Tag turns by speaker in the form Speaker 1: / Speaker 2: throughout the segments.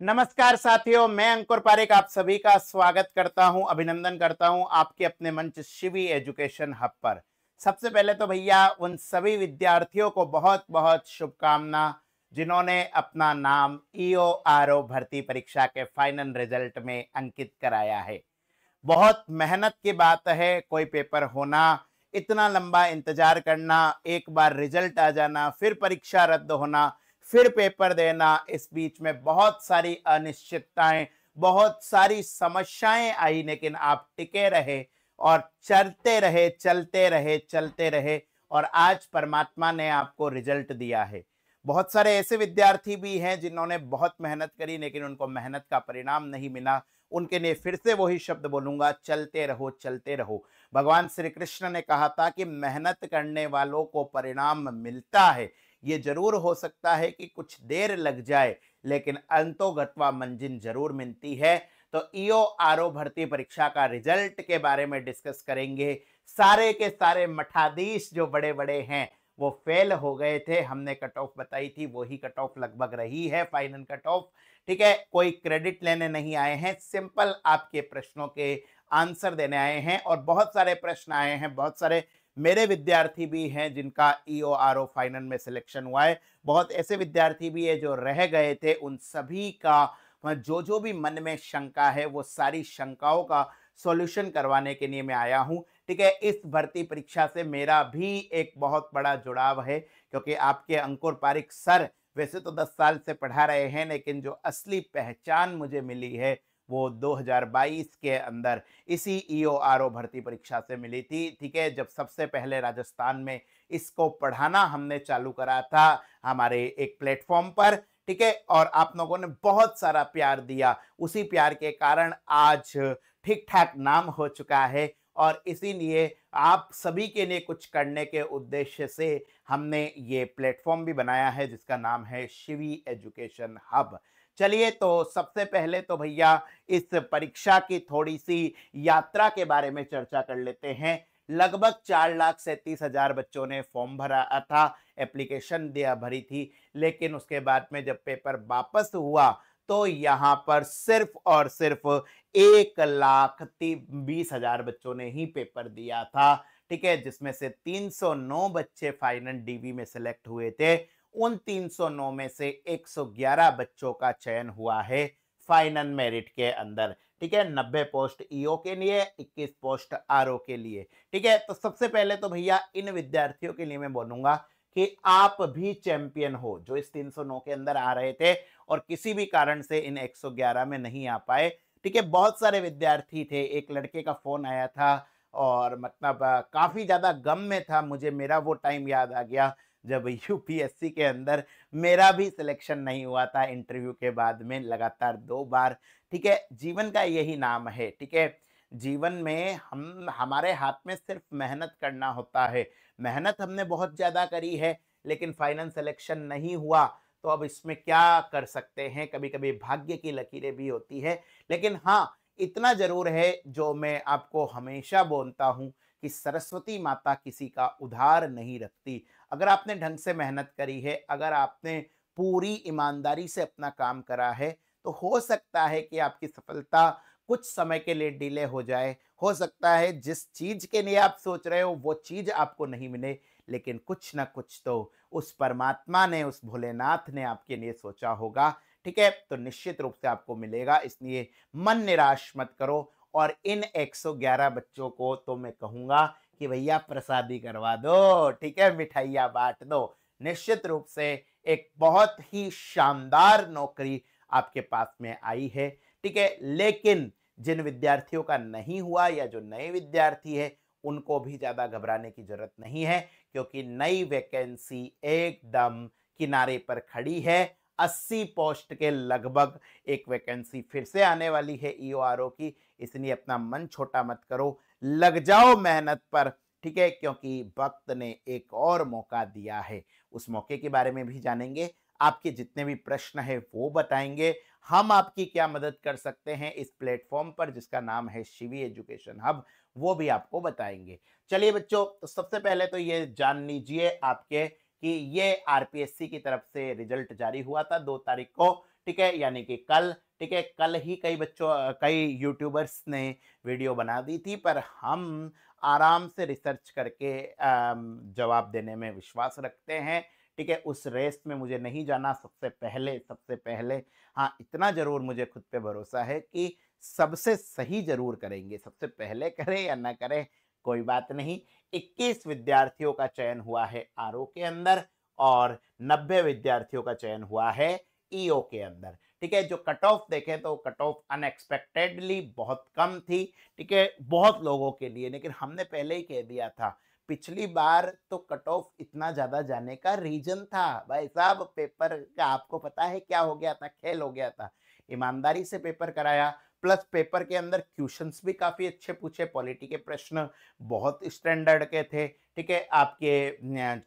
Speaker 1: नमस्कार साथियों, मैं अंकुर पारेख आप सभी का स्वागत करता हूं, अभिनंदन करता हूं आपके अपने मंच शिवी एजुकेशन हब पर। सबसे पहले तो भैया उन सभी विद्यार्थियों को बहुत बहुत शुभकामना जिन्होंने अपना नाम ईओ आरओ भर्ती परीक्षा के फाइनल रिजल्ट में अंकित कराया है। बहुत मेहनत की बात है कोई पेपर होना, इतना लंबा इंतजार करना, एक बार रिजल्ट आ जाना, फिर परीक्षा रद्द होना, फिर पेपर देना। इस बीच में बहुत सारी अनिश्चितताएं, बहुत सारी समस्याएं आई, लेकिन आप टिके रहे और चलते रहे और आज परमात्मा ने आपको रिजल्ट दिया है। बहुत सारे ऐसे विद्यार्थी भी हैं जिन्होंने बहुत मेहनत करी लेकिन उनको मेहनत का परिणाम नहीं मिला। उनके लिए फिर से वही शब्द बोलूंगा, चलते रहो चलते रहो। भगवान श्री कृष्ण ने कहा था कि मेहनत करने वालों को परिणाम मिलता है। ये जरूर हो सकता है कि कुछ देर लग जाए, लेकिन अंतोगत्वा मंजिल जरूर मिलती है। तो ईओ आरओ भर्ती परीक्षा का रिजल्ट के बारे में डिस्कस करेंगे। सारे के सारे मठाधीश जो बड़े बड़े हैं वो फेल हो गए थे। हमने कट ऑफ बताई थी, वही कट ऑफ लगभग रही है फाइनल कट ऑफ। ठीक है, कोई क्रेडिट लेने नहीं आए हैं, सिंपल आपके प्रश्नों के आंसर देने आए हैं। और बहुत सारे प्रश्न आए हैं, बहुत सारे मेरे विद्यार्थी भी हैं जिनका ईओ आरओ फाइनल में सिलेक्शन हुआ है। बहुत ऐसे विद्यार्थी भी है जो रह गए थे। उन सभी का जो भी मन में शंका है वो सारी शंकाओं का सॉल्यूशन करवाने के लिए मैं आया हूं। ठीक है, इस भर्ती परीक्षा से मेरा भी एक बहुत बड़ा जुड़ाव है, क्योंकि आपके अंकुर पारिक सर वैसे तो 10 साल से पढ़ा रहे हैं, लेकिन जो असली पहचान मुझे मिली है वो 2022 के अंदर इसी ईओ आरओ भर्ती परीक्षा से मिली थी। ठीक है, जब सबसे पहले राजस्थान में इसको पढ़ाना हमने चालू करा था हमारे एक प्लेटफॉर्म पर। ठीक है, और आप लोगों ने बहुत सारा प्यार दिया, उसी प्यार के कारण आज ठीक ठाक नाम हो चुका है। और इसीलिए आप सभी के लिए कुछ करने के उद्देश्य से हमने ये प्लेटफॉर्म भी बनाया है जिसका नाम है शिवी एजुकेशन हब। चलिए, तो सबसे पहले तो भैया इस परीक्षा की थोड़ी सी यात्रा के बारे में चर्चा कर लेते हैं। लगभग 4,37,000 बच्चों ने फॉर्म भरा था, एप्लीकेशन दिया भरी थी, लेकिन उसके बाद में जब पेपर वापस हुआ तो यहाँ पर सिर्फ और सिर्फ 1,20,000 बच्चों ने ही पेपर दिया था। ठीक है, जिसमें से 309 बच्चे फाइनल डीवी में सिलेक्ट हुए थे। उन 309 में से 111 बच्चों का चयन हुआ है फाइनल मेरिट के अंदर। ठीक है, 90 पोस्ट ईओ के लिए, 21 पोस्ट आरओ के लिए। ठीक है, तो सबसे पहले तो भैया इन विद्यार्थियों के लिए मैं बोलूंगा कि आप भी चैंपियन हो जो इस 309 के अंदर आ रहे थे और किसी भी कारण से इन 111 में नहीं आ पाए। ठीक है, बहुत सारे विद्यार्थी थे। एक लड़के का फोन आया था और मतलब काफी ज्यादा गम में था। मुझे मेरा वो टाइम याद आ गया जब यूपीएससी के अंदर मेरा भी सिलेक्शन नहीं हुआ था इंटरव्यू के बाद में लगातार 2 बार। ठीक है, जीवन का यही नाम है। ठीक है, जीवन में हमारे हाथ में सिर्फ मेहनत करना होता है। मेहनत हमने बहुत ज्यादा करी है, लेकिन फाइनल सिलेक्शन नहीं हुआ तो अब इसमें क्या कर सकते हैं। कभी कभी भाग्य की लकीरें भी होती है, लेकिन हाँ, इतना जरूर है जो मैं आपको हमेशा बोलता हूं कि सरस्वती माता किसी का उधार नहीं रखती। अगर आपने ढंग से मेहनत करी है, अगर आपने पूरी ईमानदारी से अपना काम करा है, तो हो सकता है कि आपकी सफलता कुछ समय के लिए डिले हो जाए। हो सकता है जिस चीज के लिए आप सोच रहे हो वो चीज आपको नहीं मिले, लेकिन कुछ ना कुछ तो उस परमात्मा ने, उस भोलेनाथ ने आपके लिए सोचा होगा। ठीक है, तो निश्चित रूप से आपको मिलेगा, इसलिए मन निराश मत करो। और इन 111 बच्चों को तो मैं कहूंगा कि भैया प्रसादी करवा दो। ठीक है, मिठाइयाँ बांट दो। निश्चित रूप से एक बहुत ही शानदार नौकरी आपके पास में आई है। ठीक है, लेकिन जिन विद्यार्थियों का नहीं हुआ या जो नए विद्यार्थी है उनको भी ज्यादा घबराने की जरूरत नहीं है, क्योंकि नई वैकेंसी एकदम किनारे पर खड़ी है। 80 पोस्ट के लगभग एक वैकेंसी फिर से आने वाली है ईओआरओ की। इसलिए अपना मन छोटा मत करो, लग जाओ मेहनत पर। ठीक है, क्योंकि वक्त ने एक और मौका दिया है। उस मौके के बारे में भी जानेंगे, आपके जितने भी प्रश्न है वो बताएंगे, हम आपकी क्या मदद कर सकते हैं इस प्लेटफॉर्म पर जिसका नाम है शिवी एजुकेशन हब, वो भी आपको बताएंगे। चलिए बच्चों, तो सबसे पहले तो ये जान लीजिए आपके कि ये आरपीएससी की तरफ से रिजल्ट जारी हुआ था 2 तारीख को। ठीक है, यानी कि कल, ठीक है, कल ही कई यूट्यूबर्स ने वीडियो बना दी थी, पर हम आराम से रिसर्च करके जवाब देने में विश्वास रखते हैं, ठीक है। उस रेस में मुझे नहीं जाना सबसे पहले हाँ, इतना ज़रूर मुझे खुद पे भरोसा है कि सबसे सही ज़रूर करेंगे, सबसे पहले करें या ना करें, कोई बात नहीं। 21 विद्यार्थियों का चयन हुआ है आरओ के अंदर और 90 विद्यार्थियों का चयन हुआ है ईओ के अंदर, ठीक है। जो कट ऑफ देखें तो कट ऑफ अनएक्सपेक्टेडली बहुत कम थी, ठीक है, बहुत लोगों के लिए, लेकिन हमने पहले ही कह दिया था, पिछली बार तो कट ऑफ इतना ज्यादा जाने का रीजन था भाई साहब, पेपर का आपको पता है क्या हो गया था, खेल हो गया था। ईमानदारी से पेपर कराया, प्लस पेपर के अंदर क्वेश्चंस भी काफी अच्छे पूछे, पॉलिटी के प्रश्न बहुत स्टैंडर्ड के थे, ठीक है, आपके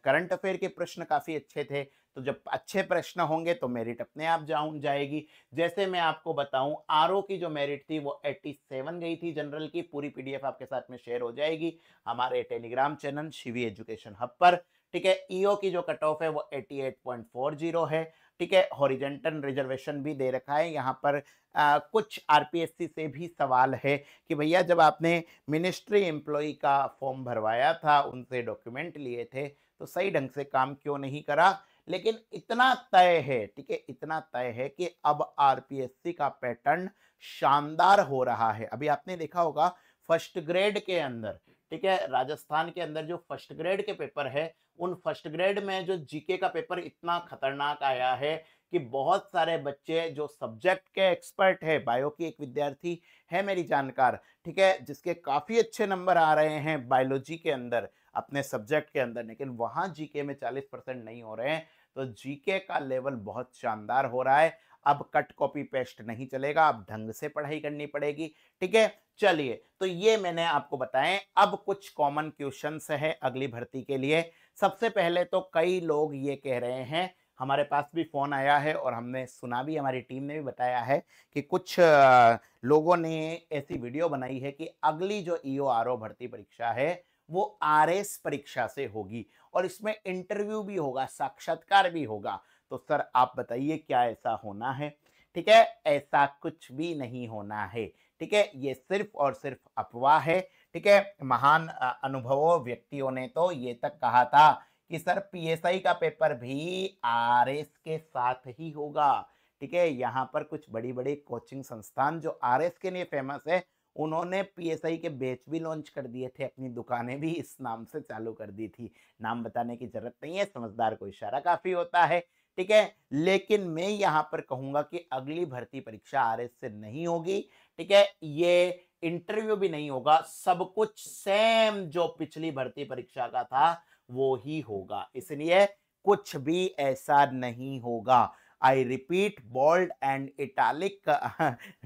Speaker 1: करंट अफेयर के प्रश्न काफी अच्छे थे। तो जब अच्छे प्रश्न होंगे तो मेरिट अपने आप जाएगी। जैसे मैं आपको बताऊं, आरओ की जो मेरिट थी वो 87 गई थी जनरल की, पूरी पीडीएफ आपके साथ में शेयर हो जाएगी हमारे Telegram channel Shivi education hub पर, ठीक है। ईओ की जो कट ऑफ है वो 88.40 है, ठीक है। हॉरिजेंटल रिजर्वेशन भी दे रखा है यहाँ पर। कुछ आरपीएससी से भी सवाल है कि भैया जब आपने मिनिस्ट्री एम्प्लॉय का फॉर्म भरवाया था, उनसे डॉक्यूमेंट लिए थे, तो सही ढंग से काम क्यों नहीं करा। लेकिन इतना तय है, ठीक है, इतना तय है कि अब आरपीएससी का पैटर्न शानदार हो रहा है। अभी आपने देखा होगा फर्स्ट ग्रेड के अंदर, ठीक है, राजस्थान के अंदर जो फर्स्ट ग्रेड के पेपर है, उन फर्स्ट ग्रेड में जो जीके का पेपर इतना खतरनाक आया है कि बहुत सारे बच्चे जो सब्जेक्ट के एक्सपर्ट है, बायो की एक विद्यार्थी है मेरी जानकार, ठीक है, जिसके काफी अच्छे नंबर आ रहे हैं बायोलॉजी के अंदर, अपने सब्जेक्ट के अंदर, लेकिन वहां जीके में 40% नहीं हो रहे हैं। तो जीके का लेवल बहुत शानदार हो रहा है। अब कट कॉपी पेस्ट नहीं चलेगा, अब ढंग से पढ़ाई करनी पड़ेगी, ठीक है। चलिए, तो ये मैंने आपको बताएं। अब कुछ कॉमन क्वेश्चंस है अगली भर्ती के लिए। सबसे पहले तो कई लोग ये कह रहे हैं, हमारे पास भी फोन आया है और हमने सुना भी, हमारी टीम ने भी बताया है कि कुछ लोगों ने ऐसी वीडियो बनाई है कि अगली जो ईओ आरओ भर्ती परीक्षा है वो आरएस परीक्षा से होगी और इसमें इंटरव्यू भी होगा, साक्षात्कार भी होगा। तो सर आप बताइए क्या ऐसा होना है? ठीक है, ऐसा कुछ भी नहीं होना है, ठीक है, ये सिर्फ और सिर्फ अफवाह है, ठीक है। महान अनुभवों व्यक्तियों ने तो ये तक कहा था कि सर पीएसआई का पेपर भी आरएस के साथ ही होगा, ठीक है। यहाँ पर कुछ बड़ी बड़ी कोचिंग संस्थान जो आरएस के लिए फेमस है, उन्होंने पीएसआई के बैच भी लॉन्च कर दिए थे, अपनी दुकानें भी इस नाम से चालू कर दी थी। नाम बताने की जरूरत नहीं है, समझदार को इशारा काफी होता है, ठीक है। लेकिन मैं यहाँ पर कहूंगा कि अगली भर्ती परीक्षा आरएस से नहीं होगी, ठीक है। ये इंटरव्यू भी नहीं होगा, सब कुछ सेम जो पिछली भर्ती परीक्षा का था वो ही होगा, इसलिए कुछ भी ऐसा नहीं होगा। I repeat, bold and italic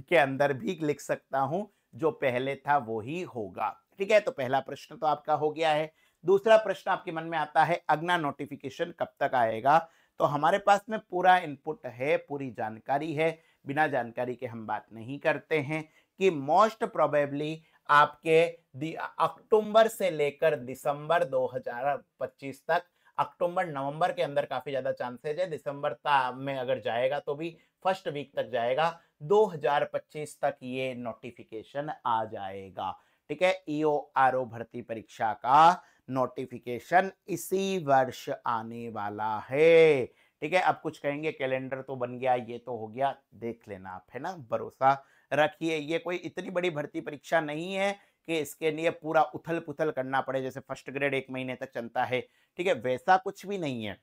Speaker 1: के अंदर भी लिख सकता हूं, जो पहले था वो ही होगा, ठीक है। तो पहला प्रश्न तो आपका हो गया है। दूसरा प्रश्न आपके मन में आता है, अगला नोटिफिकेशन कब तक आएगा? तो हमारे पास में पूरा इनपुट है, पूरी जानकारी है, बिना जानकारी के हम बात नहीं करते हैं कि मोस्ट प्रोबेबली आपके अक्टूबर से लेकर दिसंबर 2025 तक, अक्टूबर नवंबर के अंदर काफी ज्यादा चांसेज है, दिसंबर में अगर जाएगा तो भी फर्स्ट वीक तक जाएगा, 2025 तक ये नोटिफिकेशन आ जाएगा, ठीक है। ईओ आरओ भर्ती परीक्षा का नोटिफिकेशन इसी वर्ष आने वाला है, ठीक है। अब कुछ कहेंगे कैलेंडर तो बन गया, ये तो हो गया, देख लेना आप, है ना, भरोसा रखिए। ये कोई इतनी बड़ी भर्ती परीक्षा नहीं है कि इसके लिए पूरा उथल पुथल करना पड़े, जैसे फर्स्ट ग्रेड 1 महीने तक चलता है, ठीक है, वैसा कुछ भी नहीं है।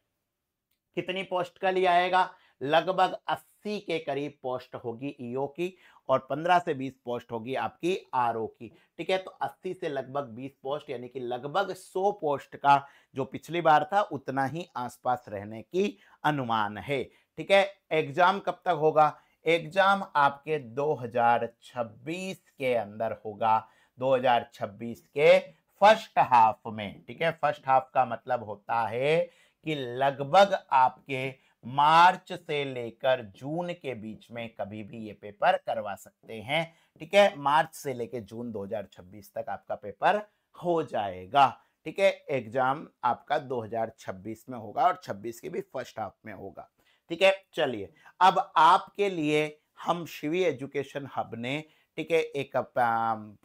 Speaker 1: कितनी पोस्ट का लिए आएगा? लगभग 80 के करीब पोस्ट होगी ईओ की और 15 से 20 पोस्ट होगी आपकी आरओ की, ठीक है। तो 80 से लगभग 20 पोस्ट, यानी कि लगभग 100 पोस्ट का जो पिछली बार था उतना ही आसपास रहने की अनुमान है, ठीक है। एग्जाम कब तक होगा? एग्जाम आपके 2026 के अंदर होगा, 2026 के फर्स्ट हाफ में, ठीक है। फर्स्ट हाफ का मतलब होता है कि लगभग आपके मार्च से लेकर जून के बीच में कभी भी ये पेपर करवा सकते हैं, ठीक है। मार्च से लेकर जून 2026 तक आपका पेपर हो जाएगा, ठीक है। एग्जाम आपका 2026 में होगा और 26 के भी फर्स्ट हाफ में होगा, ठीक है, चलिए अब आपके लिए हम शिवी एजुकेशन हब ने, ठीक है, एक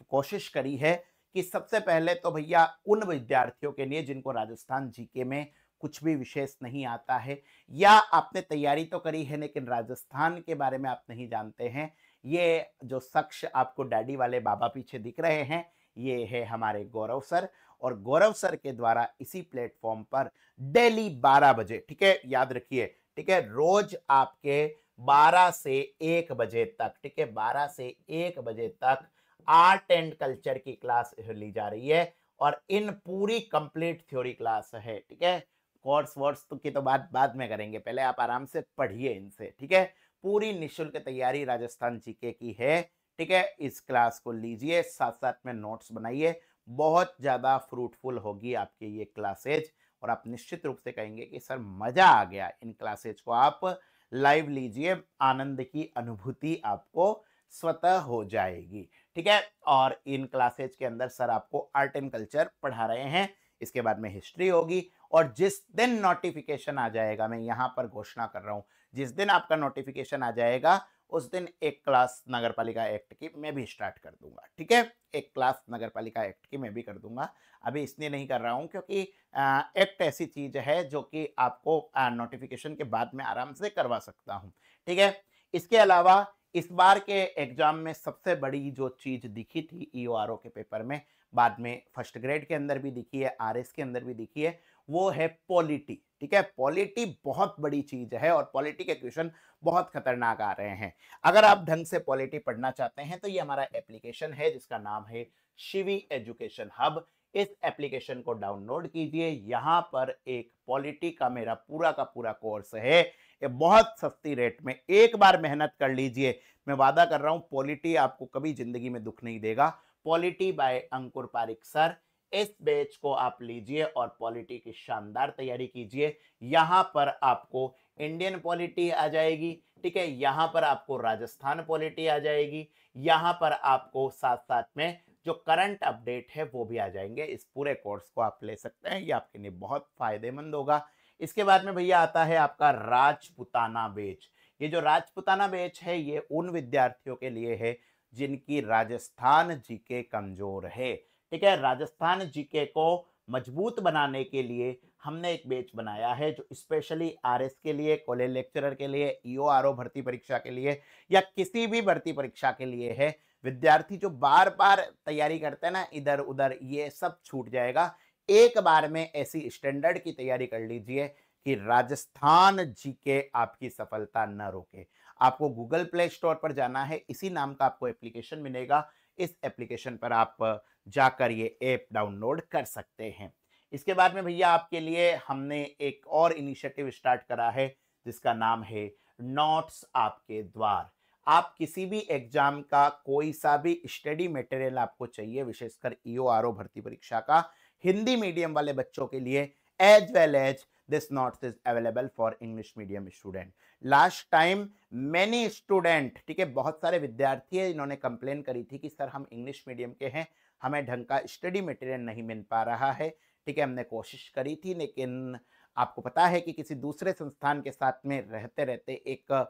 Speaker 1: कोशिश करी है कि सबसे पहले तो भैया उन विद्यार्थियों के लिए जिनको राजस्थान जीके में कुछ भी विशेष नहीं आता है, या आपने तैयारी तो करी है लेकिन राजस्थान के बारे में आप नहीं जानते हैं, ये जो शख्स आपको डैडी वाले बाबा पीछे दिख रहे हैं, ये है हमारे गौरव सर। और गौरव सर के द्वारा इसी प्लेटफॉर्म पर डेली 12 बजे, ठीक है, याद रखिए, ठीक है, रोज आपके 12 से 1 बजे तक, ठीक है, 12 से 1 बजे तक आर्ट एंड कल्चर की क्लास ली जा रही है। और इन पूरी कंप्लीट थ्योरी क्लास है, ठीक है, कोर्स वोर्स तो की तो बात बाद में करेंगे, पहले आप आराम से पढ़िए इनसे, ठीक है। पूरी निशुल्क तैयारी राजस्थान जीके की है, ठीक है, इस क्लास को लीजिए, साथ साथ में नोट्स बनाइए, बहुत ज्यादा फ्रूटफुल होगी आपकी ये क्लासेज। और आप निश्चित रूप से कहेंगे कि सर मजा आ गया, इन क्लासेज को आप लाइव लीजिए, आनंद की अनुभूति आपको स्वतः हो जाएगी, ठीक है। और इन क्लासेज के अंदर सर आपको आर्ट एंड कल्चर पढ़ा रहे हैं, इसके बाद में हिस्ट्री होगी। और जिस दिन नोटिफिकेशन आ जाएगा, मैं यहां पर घोषणा कर रहा हूं, जिस दिन आपका नोटिफिकेशन आ जाएगा उस दिन एक क्लास नगर पालिका एक्ट की मैं भी स्टार्ट कर दूंगा, ठीक है, एक क्लास नगर पालिका एक्ट की मैं भी कर दूंगा। अभी इसलिए नहीं कर रहा हूं क्योंकि एक्ट ऐसी चीज है जो कि आपको नोटिफिकेशन के बाद में आराम से करवा सकता हूं, ठीक है। इसके अलावा इस बार के एग्जाम में सबसे बड़ी जो चीज दिखी थी ईओआरओ के पेपर में, बाद में फर्स्ट ग्रेड के अंदर भी दिखी है, आरएस के अंदर भी दिखी है, वो है पॉलिटी, ठीक है। पॉलिटी बहुत बड़ी चीज है और पॉलिटी के क्वेश्चन बहुत खतरनाक आ रहे हैं। अगर आप ढंग से पॉलिटी पढ़ना चाहते हैं तो ये हमारा एप्लीकेशन है जिसका नाम है शिवी एजुकेशन हब। इस एप्लीकेशन को डाउनलोड कीजिए, यहां पर एक पॉलिटी का मेरा पूरा का पूरा कोर्स है, ये बहुत सस्ती रेट में, एक बार मेहनत कर लीजिए, मैं वादा कर रहा हूं पॉलिटी आपको कभी जिंदगी में दुख नहीं देगा। Polity by Ankur Parik sir, इस बैच को आप लीजिए और पॉलिटी की शानदार तैयारी कीजिए। यहां पर आपको इंडियन पॉलिटी आ जाएगी, ठीक है, यहां पर आपको राजस्थान पॉलिटी आ जाएगी, यहां पर आपको साथ साथ में जो करंट अपडेट है वो भी आ जाएंगे। इस पूरे कोर्स को आप ले सकते हैं, ये आपके लिए बहुत फायदेमंद होगा। इसके बाद में भैया आता है आपका राजपुताना बैच। ये जो राजपुताना बैच है ये उन विद्यार्थियों के लिए है जिनकी राजस्थान जीके कमजोर है, ठीक है। राजस्थान जीके को मजबूत बनाने के लिए हमने एक बैच बनाया है जो स्पेशली आरएस के लिए, कॉलेज लेक्चरर के लिए, ईओआरओ भर्ती परीक्षा के लिए या किसी भी भर्ती परीक्षा के लिए है। विद्यार्थी जो बार बार तैयारी करते हैं ना इधर उधर, ये सब छूट जाएगा। एक बार में ऐसी स्टैंडर्ड की तैयारी कर लीजिए कि राजस्थान जीके आपकी सफलता न रोके। आपको गूगल प्ले स्टोर पर जाना है, इसी नाम का आपको एप्लीकेशन मिलेगा, इस एप्लीकेशन पर आप जाकर ये ऐप डाउनलोड कर सकते हैं। इसके बाद में भैया आपके लिए हमने एक और इनिशिएटिव स्टार्ट करा है जिसका नाम है नोट्स आपके द्वार। आप किसी भी एग्जाम का कोई सा भी स्टडी मटेरियल आपको चाहिए, विशेषकर ईओआरओ भर्ती परीक्षा का, हिंदी मीडियम वाले बच्चों के लिए, as well as this notes is available for English medium student. Last time many student, ठीक है, बहुत सारे विद्यार्थी है इन्होंने कंप्लेन करी थी कि सर हम इंग्लिश मीडियम के हैं, हमें ढंग का स्टडी मटेरियल नहीं मिल पा रहा है, ठीक है। हमने कोशिश करी थी लेकिन आपको पता है कि किसी दूसरे संस्थान के साथ में रहते रहते एक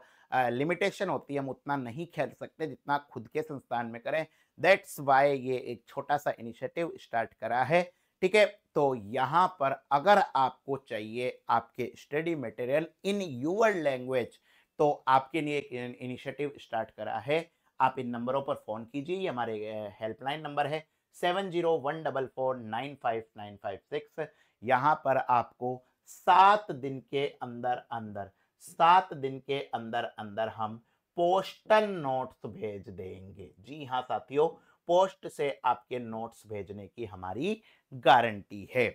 Speaker 1: लिमिटेशन होती है, हम उतना नहीं खेल सकते जितना खुद के संस्थान में करें। दैट्स वाई ये एक छोटा सा इनिशिएटिव स्टार्ट करा है, ठीक है। तो यहाँ पर अगर आपको चाहिए आपके study material in your language, तो आपके लिए एक इनिशिएटिव स्टार्ट करा है। आप इन नंबरों पर फोन कीजिए, ये हमारे हेल्पलाइन नंबर है 7014449596। यहाँ पर आपको 7 दिन के अंदर हम पोस्टल नोट्स भेज देंगे। जी हाँ साथियों, पोस्ट से आपके नोट्स भेजने की हमारी गारंटी है।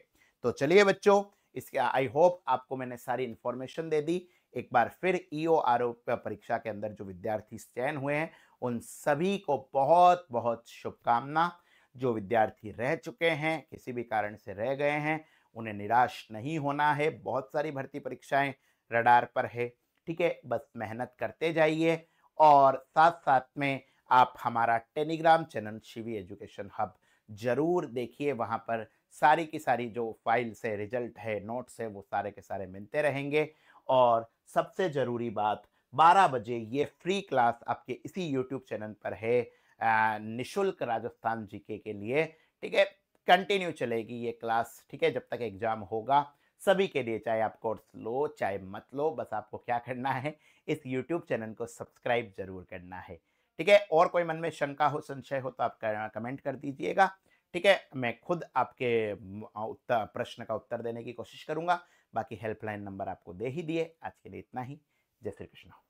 Speaker 1: तो चलिए बच्चों, इसके आई होप आपको मैंने सारी इंफॉर्मेशन दे दी। एक बार फिर ईओआरओ परीक्षा के अंदर जो विद्यार्थी चयन हुए हैं उन सभी को बहुत बहुत शुभकामना। जो विद्यार्थी रह चुके हैं, किसी भी कारण से रह गए हैं, उन्हें निराश नहीं होना है। बहुत सारी भर्ती परीक्षाएं रडार पर है, ठीक है, बस मेहनत करते जाइए। और साथ साथ में आप हमारा Telegram channel Shivi education hub जरूर देखिए, वहां पर सारी की सारी जो फाइल्स है, रिजल्ट है, नोट्स है, वो सारे के सारे मिलते रहेंगे। और सबसे ज़रूरी बात, 12 बजे ये फ्री क्लास आपके इसी यूट्यूब चैनल पर है निःशुल्क राजस्थान जीके के लिए, ठीक है? कंटिन्यू चलेगी ये क्लास, ठीक है? जब तक एग्ज़ाम होगा, सभी के लिए, चाहे आप कोर्स लो, चाहे मत लो, बस आपको क्या करना है, इस यूट्यूब चैनल को सब्सक्राइब ज़रूर करना है, ठीक है? और कोई मन में शंका हो, संशय हो तो आप क कमेंट कर दीजिएगा, ठीक है? मैं खुद आपके उत्तर प्रश्न का उत्तर देने की कोशिश करूँगा। बाकी हेल्पलाइन नंबर आपको दे ही दिए। आज के लिए इतना ही। जय श्री कृष्ण।